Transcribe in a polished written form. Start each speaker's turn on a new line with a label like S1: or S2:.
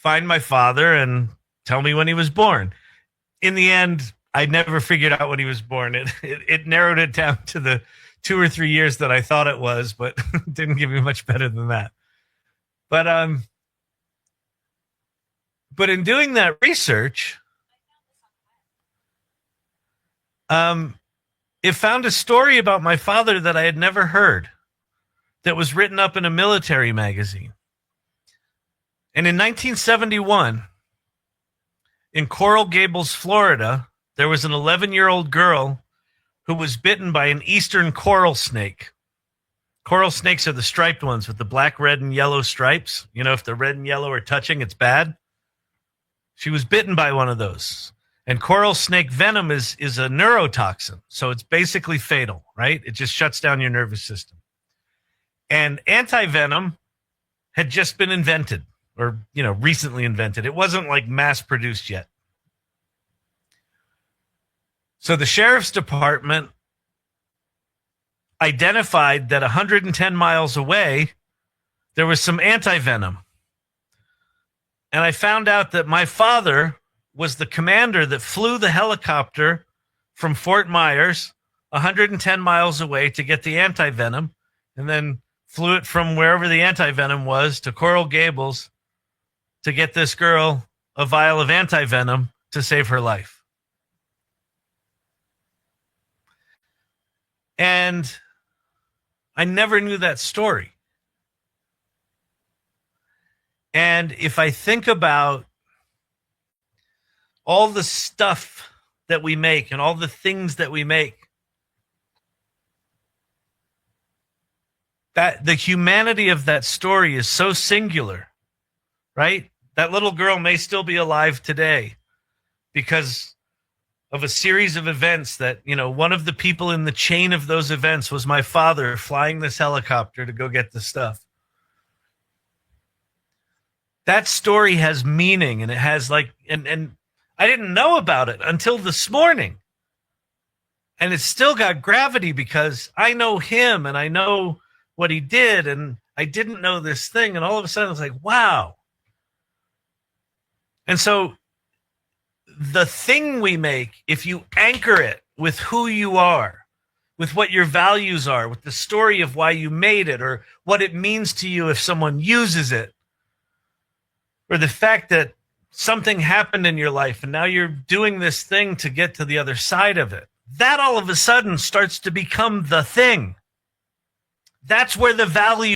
S1: find my father and tell me when he was born. In the end, I never figured out when he was born. It narrowed it down to the 2 or 3 years that I thought it was, but didn't give me much better than that. But in doing that research, it found a story about my father that I had never heard, that was written up in a military magazine. And in 1971, in Coral Gables, Florida, there was an 11-year-old girl who was bitten by an eastern coral snake. Coral snakes are the striped ones with the black, red, and yellow stripes. You know, if the red and yellow are touching, it's bad. She was bitten by one of those. And coral snake venom is a neurotoxin, so it's basically fatal, right? It just shuts down your nervous system. And antivenom had just been invented, or, recently invented. It wasn't like mass produced yet. So the sheriff's department identified that 110 miles away, there was some antivenom. And I found out that my father was the commander that flew the helicopter from Fort Myers 110 miles away to get the antivenom, and then flew it from wherever the antivenom was to Coral Gables to get this girl a vial of antivenom to save her life. And I never knew that story. And if I think about all the stuff that we make and all the things that we make, that the humanity of that story is so singular, right? That little girl may still be alive today because of a series of events that, one of the people in the chain of those events was my father flying this helicopter to go get the stuff. That story has meaning, and it has and I didn't know about it until this morning. And it's still got gravity because I know him and I know what he did, and I didn't know this thing. And all of a sudden I was like, wow. And so the thing we make, if you anchor it with who you are, with what your values are, with the story of why you made it, or what it means to you if someone uses it, or the fact that something happened in your life and now you're doing this thing to get to the other side of it, that all of a sudden starts to become the thing. That's where the value